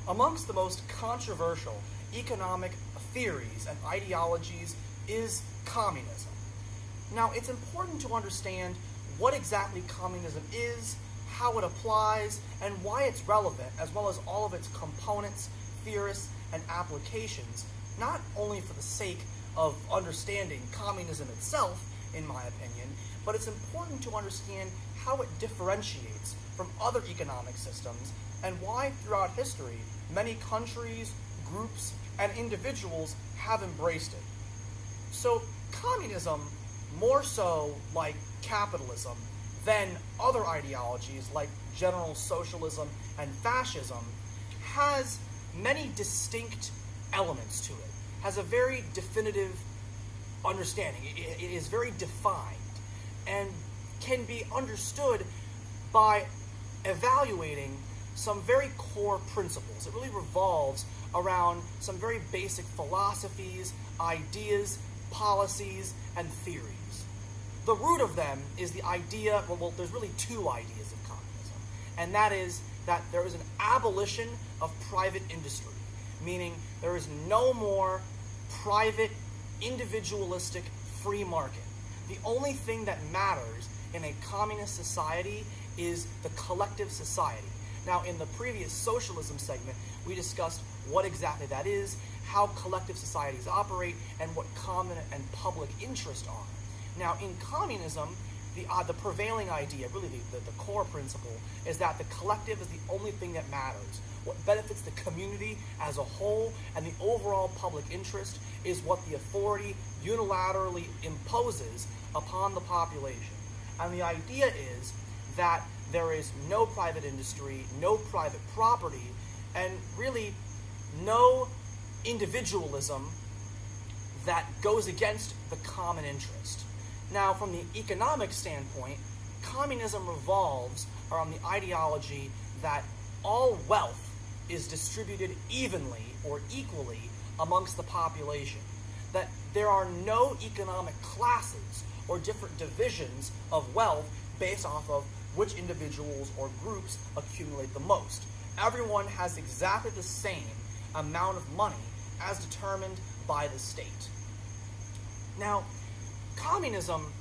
Amongst the most controversial economic theories and ideologies is communism. Now, it's important to understand what exactly communism is, how it applies, and why it's relevant, as well as all of its components, theorists, and applications, not only for the sake of understanding communism itself, in my opinion, but it's important to understand how it differentiates from other economic systems and why throughout history many countries, groups, and individuals have embraced it. So communism, more so like capitalism than other ideologies like general socialism and fascism, has many distinct elements to it, has a very definitive understanding. It is very defined and can be understood by evaluating some very core principles. It really revolves around some very basic philosophies, ideas, policies, and theories. The root of them is the idea, well, there's really two ideas of communism, and that is that there is an abolition of private industry, meaning there is no more private, individualistic, free market. The only thing that matters in a communist society is the collective society. Now, in the previous socialism segment, we discussed what exactly that is, how collective societies operate, and what common and public interest are. Now, in communism, the prevailing idea, really the core principle, is that the collective is the only thing that matters. What benefits the community as a whole and the overall public interest is what the authority unilaterally imposes upon the population. And the idea is that there is no private industry, no private property, and really no individualism that goes against the common interest. Now, from the economic standpoint, communism revolves around the ideology that all wealth is distributed evenly or equally amongst the population, that there are no economic classes or different divisions of wealth based off of which individuals or groups accumulate the most. Everyone has exactly the same amount of money as determined by the state. Now, communism,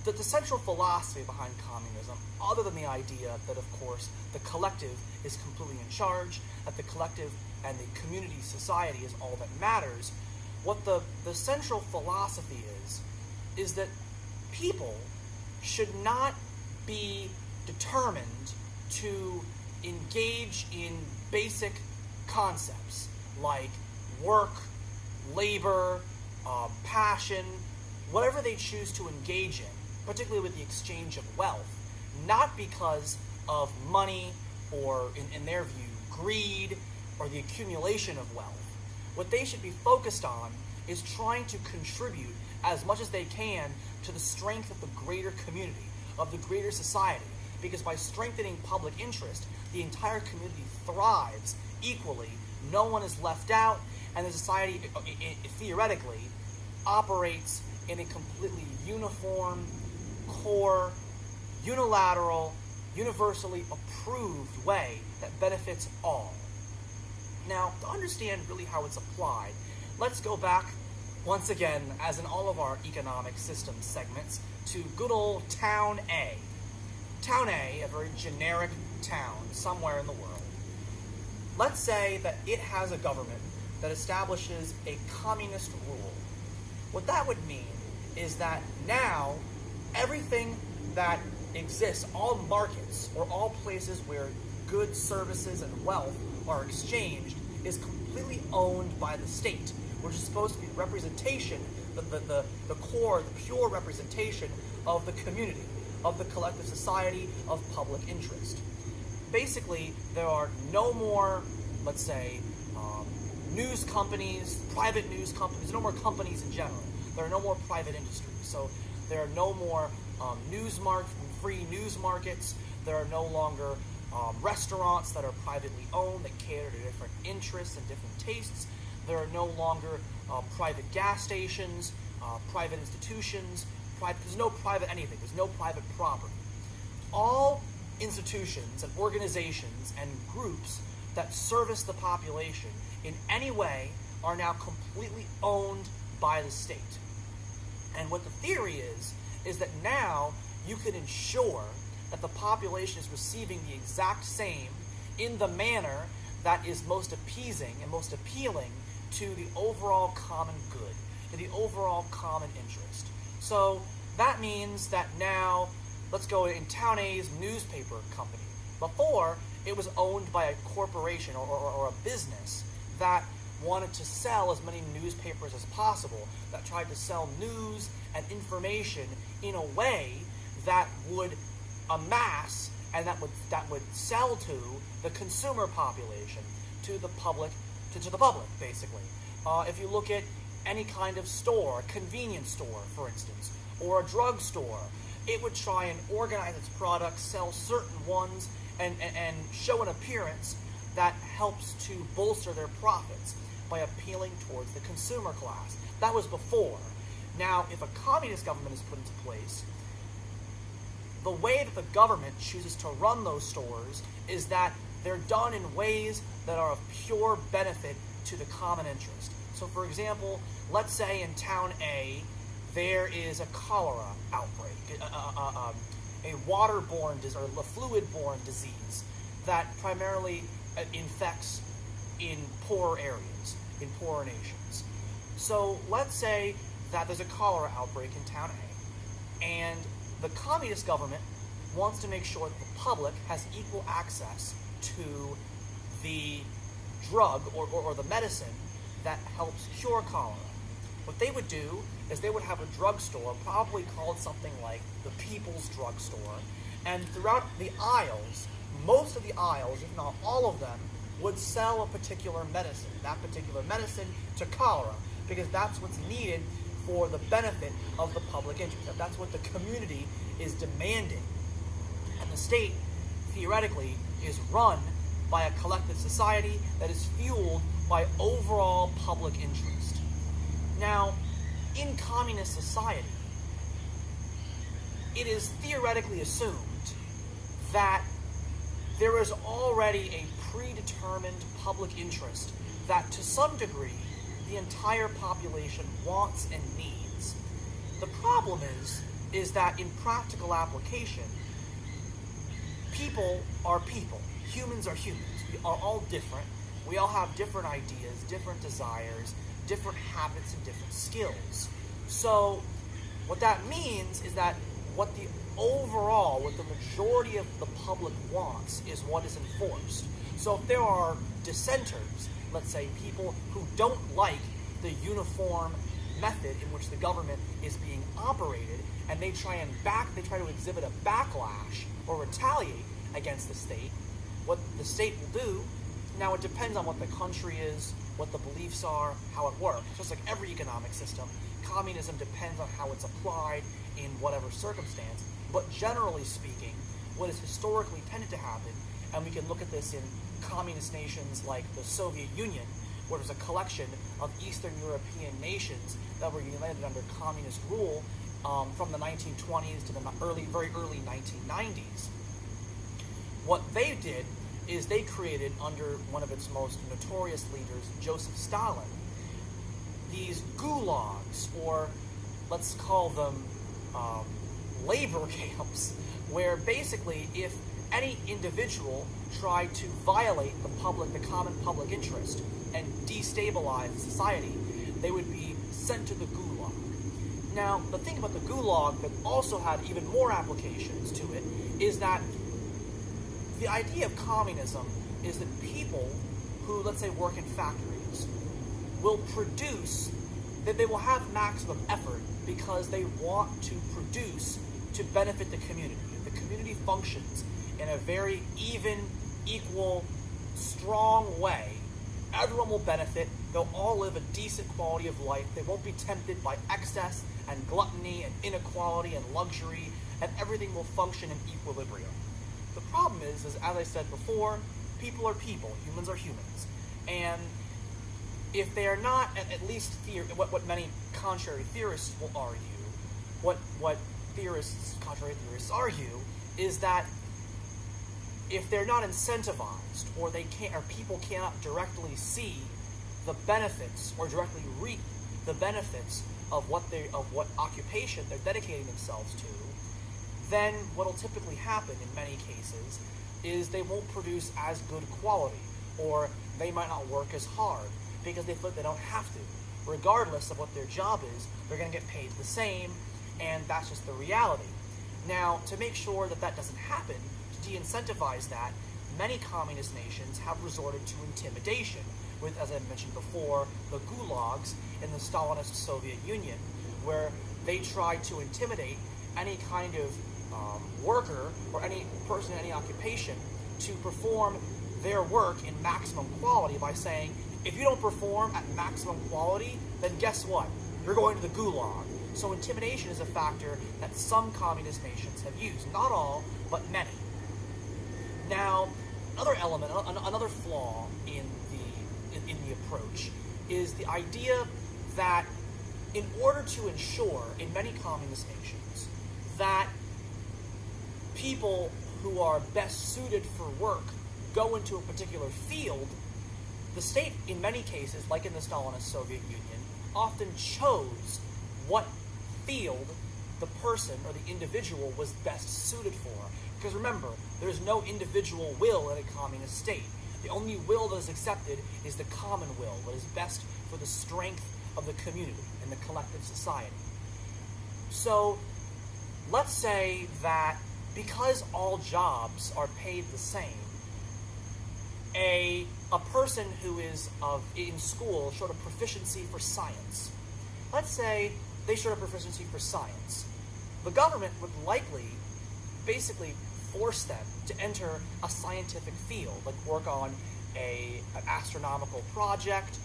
the central philosophy behind communism, other than the idea that, of course, the collective is completely in charge, that the collective and the community society is all that matters, what the central philosophy is that people should not be determined to engage in basic concepts like work, labor, passion, whatever they choose to engage in, particularly with the exchange of wealth, not because of money or, in their view, greed or the accumulation of wealth. What they should be focused on is trying to contribute as much as they can to the strength of the greater community, of the greater society, because by strengthening public interest, the entire community thrives equally, no one is left out, and the society, theoretically, operates in a completely uniform, core, unilateral, universally approved way that benefits all. Now, to understand really how it's applied, let's go back once again, as in all of our economic system segments, to good old Town A. Town A, a very generic town somewhere in the world. Let's say that it has a government that establishes a communist rule. What that would mean is that now everything that exists, all markets or all places where goods, services, and wealth are exchanged, is completely owned by the state, which is supposed to be representation, the core, the pure representation of the community, of the collective society, of public interest. Basically, there are no more, let's say, news companies, private news companies, no more companies in general. There are no more private industries. So there are no more free news markets. There are no longer restaurants that are privately owned that cater to different interests and different tastes. There are no longer private gas stations, private institutions. There's no private anything. There's no private property. All institutions and organizations and groups that service the population in any way are now completely owned by the state. And what the theory is that now you can ensure that the population is receiving the exact same in the manner that is most appeasing and most appealing to the overall common good, to the overall common interest. So that means that now, let's go in Town A's newspaper company. Before, it was owned by a corporation or a business that wanted to sell as many newspapers as possible, that tried to sell news and information in a way that would amass and that would sell to the consumer population, to the public, to the public, basically. If you look at any kind of store, a convenience store, for instance, or a drugstore, it would try and organize its products, sell certain ones, and show an appearance that helps to bolster their profits by appealing towards the consumer class. That was before. Now, if a communist government is put into place, the way that the government chooses to run those stores is that they're done in ways that are of pure benefit to the common interest. So, for example, let's say in Town A, there is a cholera outbreak, a waterborne disease, or a fluid-borne disease that primarily infects in poorer areas, in poorer nations. So let's say that there's a cholera outbreak in Town A, and the communist government wants to make sure that the public has equal access to the drug or the medicine that helps cure cholera. What they would do is they would have a drugstore, probably called something like the People's Drugstore, and throughout the aisles, most of the aisles, if not all of them, would sell a particular medicine, that particular medicine to cholera, because that's what's needed for the benefit of the public interest. That's what the community is demanding. And the state, theoretically, is run by a collective society that is fueled by overall public interest. Now, in communist society, it is theoretically assumed that there is already a predetermined public interest that, to some degree, the entire population wants and needs. The problem is that in practical application, people are people. Humans are humans. We are all different. We all have different ideas, different desires, different habits, and different skills. So what that means is that what the majority of the public wants is what is enforced. So if there are dissenters, let's say people who don't like the uniform method in which the government is being operated, and they try to exhibit a backlash or retaliate against the state, what the state will do, now it depends on what the country is, what the beliefs are, how it works. Just like every economic system, communism depends on how it's applied in whatever circumstance. But generally speaking, what has historically tended to happen, and we can look at this in communist nations like the Soviet Union, where there's a collection of Eastern European nations that were united under communist rule from the 1920s to the very early 1990s. What they did is they created, under one of its most notorious leaders, Joseph Stalin, these gulags, or let's call them labor camps, where basically if any individual tried to violate the common public interest and destabilize society, they would be sent to the gulag. Now, the thing about the gulag that also had even more applications to it is that the idea of communism is that people who, let's say, work in factories will produce, that they will have maximum effort because they want to produce to benefit the community. The community functions in a very even, equal, strong way. Everyone will benefit. They'll all live a decent quality of life. They won't be tempted by excess and gluttony and inequality and luxury, and everything will function in equilibrium. The problem is as I said before, people are people. Humans are humans. And if they are not, at least what many contrary theorists will argue, what contrary theorists argue, is that if they're not incentivized experienced, or people cannot directly see the benefits or directly reap the benefits of what occupation they're dedicating themselves to, then what will typically happen in many cases is they won't produce as good quality, or they might not work as hard because they feel like they don't have to. Regardless of what their job is, they're going to get paid the same, and that's just the reality. Now, to make sure that that doesn't happen, to de-incentivize that, many communist nations have resorted to intimidation with, as I mentioned before, the gulags in the Stalinist Soviet Union, where they tried to intimidate any kind of worker or any person in any occupation to perform their work in maximum quality by saying, if you don't perform at maximum quality, then guess what? You're going to the gulag. So intimidation is a factor that some communist nations have used. Not all, but many. Now, another element, another flaw in the approach is the idea that in order to ensure in many communist nations that people who are best suited for work go into a particular field, the state, in many cases, like in the Stalinist Soviet Union, often chose what field the person or the individual was best suited for. Because remember, there's no individual will in a communist state. The only will that is accepted is the common will, what is best for the strength of the community and the collective society. So, let's say that because all jobs are paid the same, a person who is in school showed a proficiency for science. Let's say they showed a proficiency for science. The government would likely basically force them to enter a scientific field, like work on an astronomical project,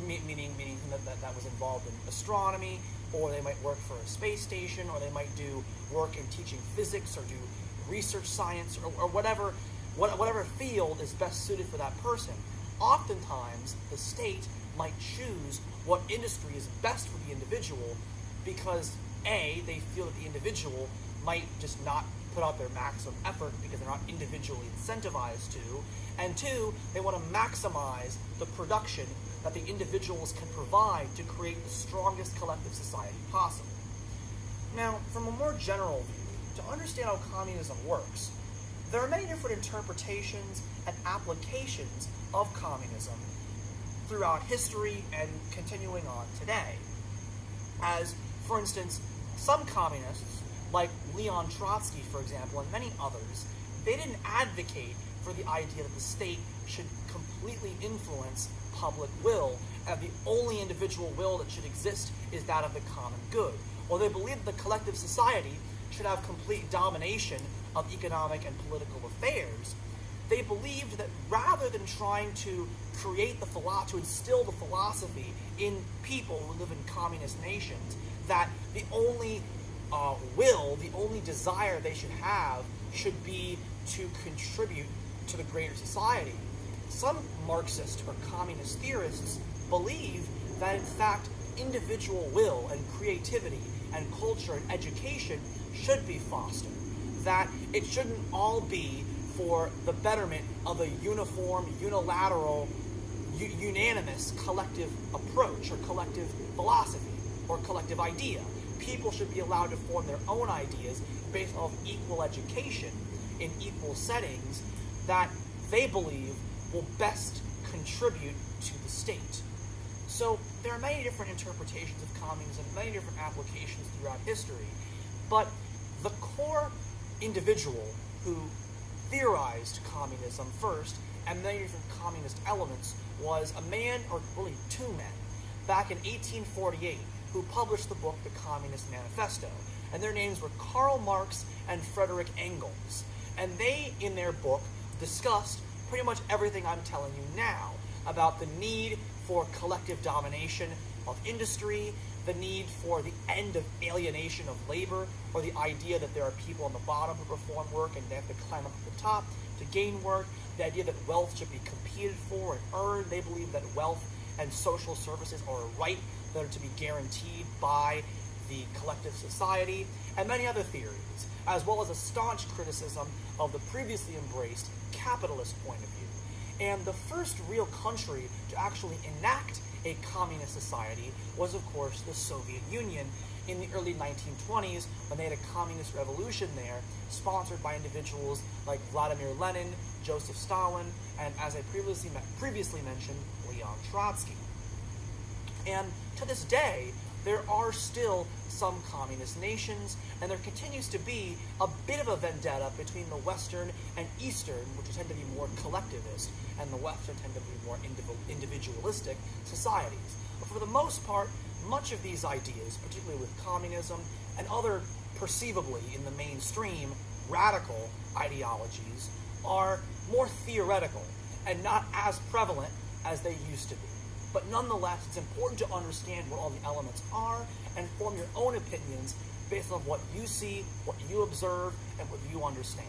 meaning that was involved in astronomy, or they might work for a space station, or they might do work in teaching physics or do research science, or whatever field is best suited for that person. Oftentimes, the state might choose what industry is best for the individual because A, they feel that the individual might just not put out their maximum effort because they're not individually incentivized to, and two, they want to maximize the production that the individuals can provide to create the strongest collective society possible. Now, from a more general view, to understand how communism works, there are many different interpretations and applications of communism throughout history and continuing on today. As, for instance, some communists, like Leon Trotsky, for example, and many others, they didn't advocate for the idea that the state should completely influence public will, and the only individual will that should exist is that of the common good. Or they believed that the collective society should have complete domination of economic and political affairs. They believed that rather than trying to to instill the philosophy in people who live in communist nations, that the only the only desire they should have should be to contribute to the greater society. Some Marxist or communist theorists believe that, in fact, individual will and creativity and culture and education should be fostered. That it shouldn't all be for the betterment of a uniform, unilateral, unanimous collective approach or collective philosophy or collective idea. People should be allowed to form their own ideas based off equal education in equal settings that they believe will best contribute to the state. So there are many different interpretations of communism, many different applications throughout history, but the core individual who theorized communism first, and many different communist elements, was a man, or really two men, back in 1848, who published the book The Communist Manifesto. And their names were Karl Marx and Frederick Engels. And they, in their book, discussed pretty much everything I'm telling you now about the need for collective domination of industry, the need for the end of alienation of labor, or the idea that there are people on the bottom who perform work and they have to climb up to the top to gain work, the idea that wealth should be competed for and earned. They believe that wealth and social services are a right that are to be guaranteed by the collective society, and many other theories, as well as a staunch criticism of the previously embraced capitalist point of view. And the first real country to actually enact a communist society was, of course, the Soviet Union in the early 1920s, when they had a communist revolution there, sponsored by individuals like Vladimir Lenin, Joseph Stalin, and, as I previously mentioned, Leon Trotsky. And to this day, there are still some communist nations, and there continues to be a bit of a vendetta between the Western and Eastern, which tend to be more collectivist, and the Western tend to be more individualistic societies. But for the most part, much of these ideas, particularly with communism and other perceivably in the mainstream radical ideologies, are more theoretical and not as prevalent as they used to be. But nonetheless, it's important to understand what all the elements are and form your own opinions based on what you see, what you observe, and what you understand.